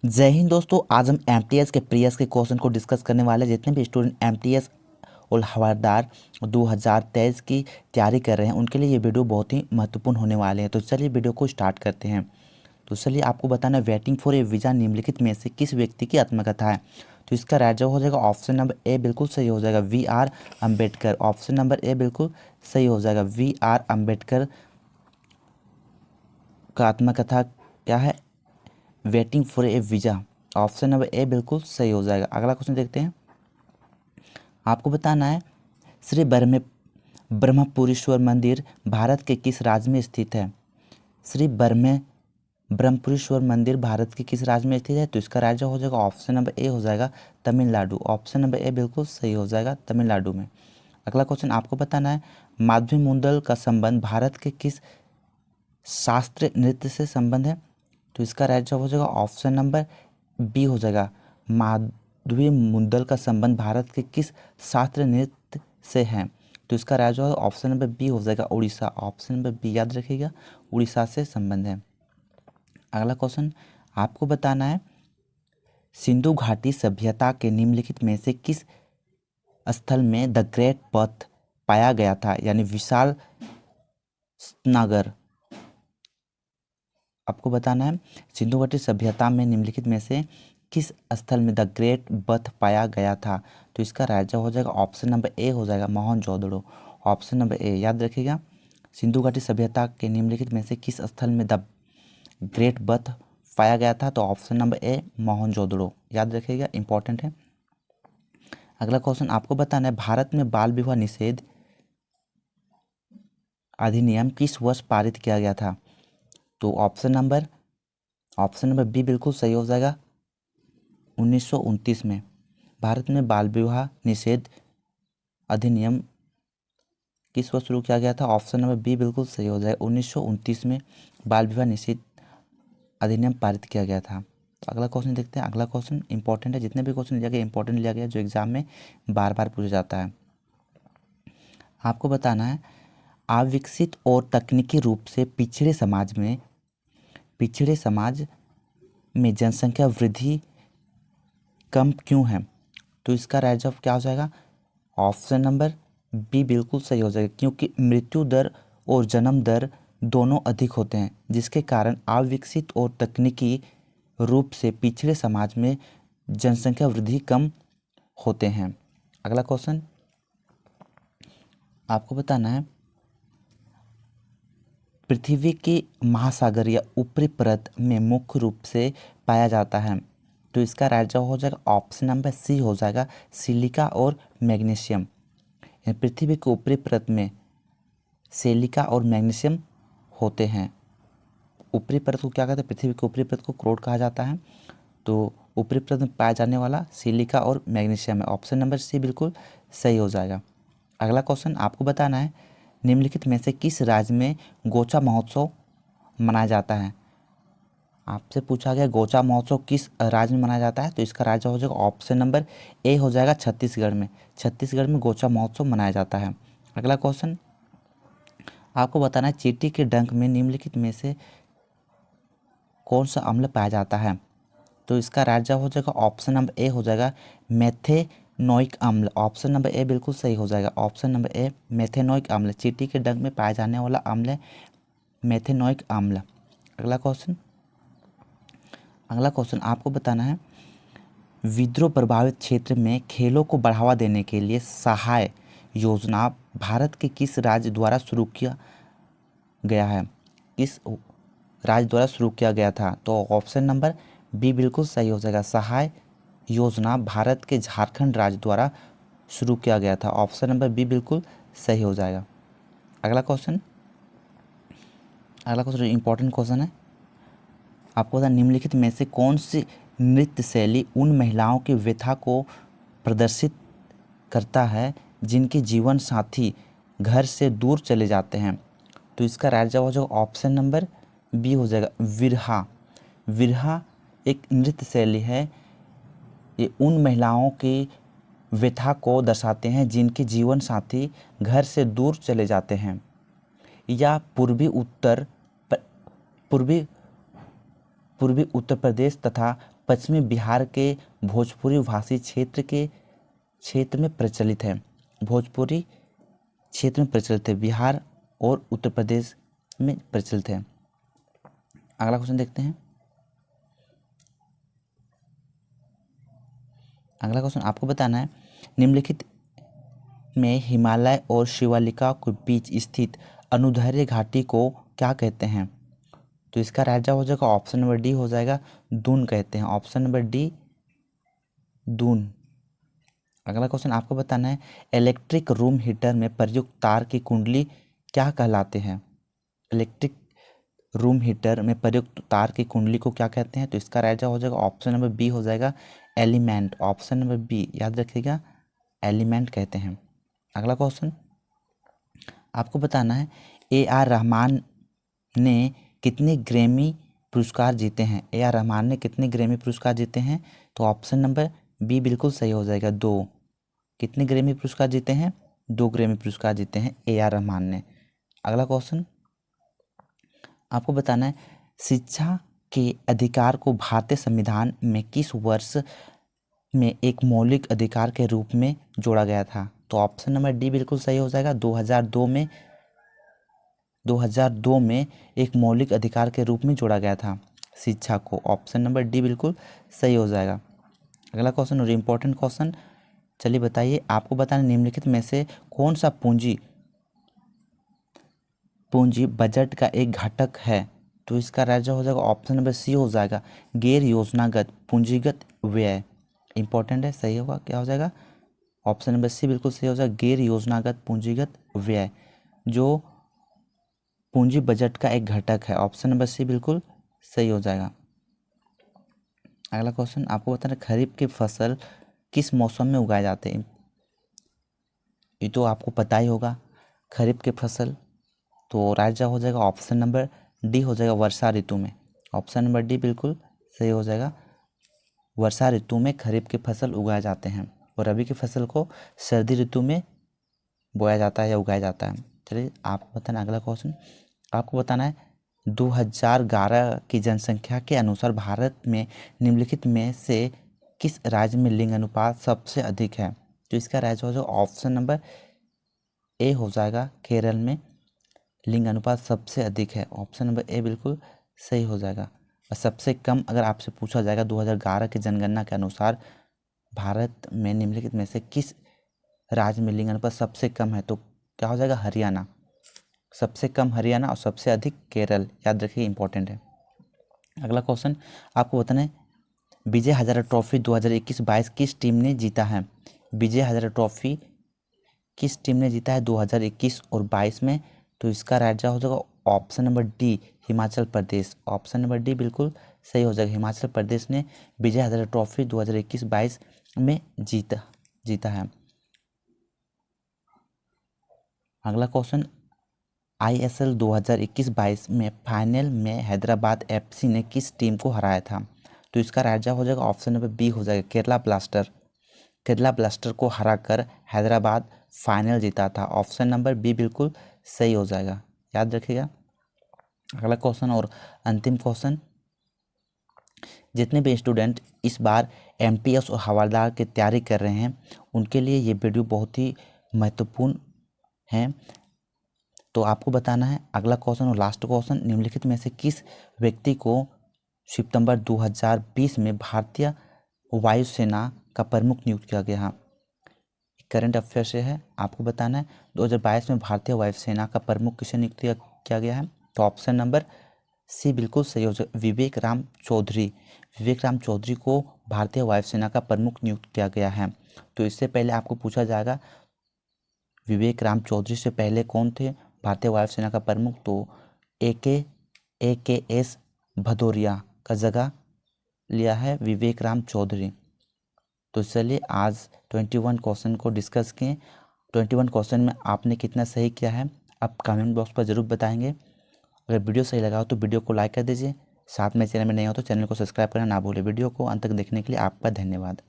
जय हिंद दोस्तों। आज हम एमटीएस के प्रीवियस के क्वेश्चन को डिस्कस करने वाले हैं। जितने भी स्टूडेंट एमटीएस और हवलदार 2023 की तैयारी कर रहे हैं उनके लिए ये वीडियो बहुत ही महत्वपूर्ण होने वाले हैं। तो चलिए वीडियो को स्टार्ट करते हैं। तो चलिए आपको बताना, वेटिंग फॉर ए वीज़ा निम्नलिखित में से किस व्यक्ति की आत्मकथा है। तो इसका राइट जवाब हो जाएगा ऑप्शन नंबर ए, बिल्कुल सही हो जाएगा VR Ambedkar. Option number A बिल्कुल सही हो जाएगा। VR अम्बेडकर का आत्मकथा क्या है? Waiting for a visa. Option number A बिल्कुल सही हो जाएगा। अगला क्वेश्चन देखते हैं। आपको बताना है, श्री ब्रह्मपुरेश्वर मंदिर भारत के किस राज्य में स्थित है। श्री ब्रह्मपुरेश्वर मंदिर भारत के किस राज्य में स्थित है? तो इसका राज्य हो जाएगा ऑप्शन नंबर ए हो जाएगा तमिलनाडु। ऑप्शन नंबर ए बिल्कुल सही हो जाएगा तमिलनाडु में। अगला क्वेश्चन आपको बताना है, माधवी मुंदल का संबंध भारत के किस शास्त्रीय नृत्य से संबंध है। तो इसका राइट जवाब हो जाएगा ऑप्शन नंबर बी हो जाएगा। माधवी मुंदल का संबंध भारत के किस शास्त्रीय नृत्य से है। तो इसका राइट जवाब ऑप्शन नंबर बी हो जाएगा उड़ीसा। ऑप्शन नंबर बी याद रखिएगा, उड़ीसा से संबंध है। अगला क्वेश्चन आपको बताना है, सिंधु घाटी सभ्यता के निम्नलिखित में से किस स्थल में द ग्रेट पथ पाया गया था, यानी विशाल स्नागर। आपको बताना है, सिंधु घाटी सभ्यता में निम्नलिखित में से किस स्थल में द ग्रेट बथ पाया गया था। तो इसका राइट जवाब हो जाएगा ऑप्शन नंबर ए हो जाएगा मोहनजोदड़ो। ऑप्शन नंबर ए याद रखिएगा, सिंधु घाटी सभ्यता के निम्नलिखित में से किस स्थल में द ग्रेट बथ पाया गया था। तो ऑप्शन नंबर ए मोहनजोदड़ो याद रखिएगा, इंपॉर्टेंट है। अगला क्वेश्चन आपको बताना है, भारत में बाल विवाह निषेध अधिनियम किस वर्ष पारित किया गया था। तो ऑप्शन नंबर बी बिल्कुल सही हो जाएगा 1929 में। भारत में बाल विवाह निषेध अधिनियम किस वर्ष शुरू किया गया था। ऑप्शन नंबर बी बिल्कुल सही हो जाएगा 1929 में बाल विवाह निषेध अधिनियम पारित किया गया था। तो अगला क्वेश्चन देखते हैं। अगला क्वेश्चन इंपॉर्टेंट है, जितने भी क्वेश्चन लिया गया इंपॉर्टेंट लिया गया, जो एग्जाम में बार बार पूछा जाता है। आपको बताना है, अविकसित और तकनीकी रूप से पिछड़े समाज में जनसंख्या वृद्धि कम क्यों है। तो इसका राइट जवाब क्या हो जाएगा, ऑप्शन नंबर बी बिल्कुल सही हो जाएगा, क्योंकि मृत्यु दर और जन्म दर दोनों अधिक होते हैं, जिसके कारण अविकसित और तकनीकी रूप से पिछड़े समाज में जनसंख्या वृद्धि कम होते हैं। अगला क्वेश्चन आपको बताना है, पृथ्वी के महासागर या ऊपरी परत में मुख्य रूप से पाया जाता है। तो इसका राइट जवाब हो जाएगा ऑप्शन नंबर सी हो जाएगा सिलिका और मैग्नीशियम। पृथ्वी के ऊपरी परत में सिलिका और मैग्नीशियम होते हैं। ऊपरी परत को क्या कहते हैं, पृथ्वी के ऊपरी परत को क्रोड कहा जाता है। तो ऊपरी परत में पाया जाने वाला सिलिका और मैग्नीशियम है। ऑप्शन नंबर सी बिल्कुल सही हो जाएगा। अगला क्वेश्चन आपको बताना है, निम्नलिखित में से किस राज्य में गोचा महोत्सव मनाया जाता है। आपसे पूछा गया गोचा महोत्सव किस राज्य में मनाया जाता है। तो इसका राज्य हो जाएगा ऑप्शन नंबर ए हो जाएगा छत्तीसगढ़ में। छत्तीसगढ़ में गोचा महोत्सव मनाया जाता है। अगला क्वेश्चन आपको बताना है, चींटी के डंक में निम्नलिखित में से कौन सा अम्ल पाया जाता है। तो इसका राइट जवाब हो जाएगा ऑप्शन नंबर ए हो जाएगा मेथेनोइक अम्ल। ऑप्शन नंबर ए बिल्कुल सही हो जाएगा। ऑप्शन नंबर ए मेथेनोइक अम्ल, चींटी के डंक में पाया जाने वाला अम्ल है मेथेनोइक अम्ल। अगला क्वेश्चन आपको बताना है, विद्रोह प्रभावित क्षेत्र में खेलों को बढ़ावा देने के लिए सहाय योजना भारत के किस राज्य द्वारा शुरू किया गया है। किस राज्य द्वारा शुरू किया गया था। तो ऑप्शन नंबर बी बिल्कुल सही हो जाएगा, सहाय योजना भारत के झारखंड राज्य द्वारा शुरू किया गया था। ऑप्शन नंबर बी बिल्कुल सही हो जाएगा। अगला क्वेश्चन इंपॉर्टेंट क्वेश्चन है। आपको बता, निम्नलिखित में से कौन सी नृत्य शैली उन महिलाओं की व्यथा को प्रदर्शित करता है जिनके जीवन साथी घर से दूर चले जाते हैं। तो इसका राइट जवाब हो जाएगा ऑप्शन नंबर बी हो जाएगा विरहा। विरहा एक नृत्य शैली है, ये उन महिलाओं की व्यथा को दर्शाते हैं जिनके जीवन साथी घर से दूर चले जाते हैं या पूर्वी उत्तर प्रदेश तथा पश्चिमी बिहार के भोजपुरी भाषी क्षेत्र में प्रचलित है। भोजपुरी क्षेत्र में प्रचलित है, बिहार और उत्तर प्रदेश में प्रचलित है। अगला क्वेश्चन देखते हैं। अगला क्वेश्चन आपको बताना है, निम्नलिखित में हिमालय और शिवालिका के बीच स्थित अनुदैर्ध्य घाटी को क्या कहते हैं? तो इसका राइट हो जाएगा ऑप्शन नंबर डी हो जाएगा, दून कहते हैं। Option number D, Doon. अगला क्वेश्चन आपको बताना है, इलेक्ट्रिक रूम हीटर में प्रयुक्त तार की कुंडली क्या कहलाते हैं? इलेक्ट्रिक रूम हीटर में प्रयुक्त तार की कुंडली को क्या कहते हैं? तो इसका राइट हो जाएगा ऑप्शन नंबर बी हो जाएगा, एलिमेंट। ऑप्शन नंबर बी याद रखिएगा, एलिमेंट कहते हैं। अगला क्वेश्चन आपको बताना है, ए.आर. रहमान ने कितने ग्रैमी पुरस्कार जीते हैं? ए.आर. रहमान ने कितने ग्रैमी पुरस्कार जीते हैं? तो ऑप्शन नंबर बी बिल्कुल सही हो जाएगा, 2। कितने ग्रैमी पुरस्कार जीते हैं? 2 ग्रैमी पुरस्कार जीते हैं ए.आर. रहमान ने। अगला क्वेश्चन आपको बताना है, शिक्षा के अधिकार को भारतीय संविधान में किस वर्ष में एक मौलिक अधिकार के रूप में जोड़ा गया था? तो ऑप्शन नंबर डी बिल्कुल सही हो जाएगा, 2002 में एक मौलिक अधिकार के रूप में जोड़ा गया था शिक्षा को। ऑप्शन नंबर डी बिल्कुल सही हो जाएगा। अगला क्वेश्चन और इम्पोर्टेंट क्वेश्चन, चलिए बताइए, आपको बताना निम्नलिखित में से कौन सा पूंजी बजट का एक घटक है? तो इसका राइट हो जाएगा ऑप्शन नंबर सी हो जाएगा, गैर योजनागत पूंजीगत व्यय। इंपॉर्टेंट है, सही होगा, क्या हो जाएगा? ऑप्शन नंबर सी बिल्कुल सही हो जाएगा, गैर योजनागत पूंजीगत व्यय, जो पूंजी बजट का एक घटक है। ऑप्शन नंबर सी बिल्कुल सही हो जाएगा। अगला क्वेश्चन आपको बताना, खरीफ की फसल किस मौसम में उगाए जाते हैं? ये तो आपको पता ही होगा, खरीफ की फसल। तो राइट हो जाएगा ऑप्शन नंबर डी हो जाएगा, वर्षा ऋतु में। ऑप्शन नंबर डी बिल्कुल सही हो जाएगा, वर्षा ऋतु में खरीफ की फसल उगाए जाते हैं और रबी की फसल को सर्दी ऋतु में बोया जाता है या उगाया जाता है। चलिए आपको बताना अगला क्वेश्चन, आपको बताना है 2011 की जनसंख्या के अनुसार भारत में निम्नलिखित में से किस राज्य में लिंग अनुपात सबसे अधिक है? तो इसका राज्य हो जाएगा ऑप्शन नंबर ए हो जाएगा, केरल में लिंग अनुपात सबसे अधिक है। ऑप्शन नंबर ए बिल्कुल सही हो जाएगा। और सबसे कम अगर आपसे पूछा जाएगा 2011 की जनगणना के अनुसार भारत में निम्नलिखित में से किस राज्य में लिंग अनुपात सबसे कम है, तो क्या हो जाएगा? हरियाणा। सबसे कम हरियाणा और सबसे अधिक केरल, याद रखिए, इंपॉर्टेंट है। अगला क्वेश्चन आपको बताना है, विजय हजारे ट्रॉफी 2021-22 किस टीम ने जीता है? विजय हजारे ट्रॉफी किस टीम ने जीता है 2021 और 22 में? तो इसका राइट हो जाएगा option number D, Himachal Pradesh. Option number D बिल्कुल सही हो जाएगा, हिमाचल प्रदेश ने विजय हजारे ट्रॉफी 2021-22 में जीता है। अगला क्वेश्चन, ISL 2021-22 में फाइनल में हैदराबाद FC ने किस टीम को हराया था? तो इसका राइट हो जाएगा ऑप्शन नंबर बी हो जाएगा, केरला ब्लास्टर। केरला ब्लास्टर को हराकर हैदराबाद फाइनल जीता था। ऑप्शन नंबर बी बिल्कुल सही हो जाएगा, याद रखिएगा। अगला क्वेश्चन और अंतिम क्वेश्चन, जितने भी स्टूडेंट इस बार MTS और हवलदार की तैयारी कर रहे हैं उनके लिए ये वीडियो बहुत ही महत्वपूर्ण है। तो आपको बताना है अगला क्वेश्चन और लास्ट क्वेश्चन, निम्नलिखित में से किस व्यक्ति को सितंबर 2020 में भारतीय वायुसेना का प्रमुख नियुक्त किया गया? करंट अफेयर से है, आपको बताना है 2022 में भारतीय वायुसेना का प्रमुख किसे नियुक्त किया गया है? तो ऑप्शन नंबर सी बिल्कुल सही हो जाएगा, विवेक राम चौधरी। विवेक राम चौधरी को भारतीय वायुसेना का प्रमुख नियुक्त किया गया है। तो इससे पहले आपको पूछा जाएगा विवेक राम चौधरी से पहले कौन थे भारतीय वायुसेना का प्रमुख? तो AKS भदौरिया का जगह लिया है विवेक राम चौधरी। तो चलिए आज 21 क्वेश्चन को डिस्कस किए। 21 क्वेश्चन में आपने कितना सही किया है आप कमेंट बॉक्स पर ज़रूर बताएंगे। अगर वीडियो सही लगा हो तो वीडियो को लाइक कर दीजिए, साथ में चैनल में नए हो तो चैनल को सब्सक्राइब करना ना भूलें। वीडियो को अंत तक देखने के लिए आपका धन्यवाद।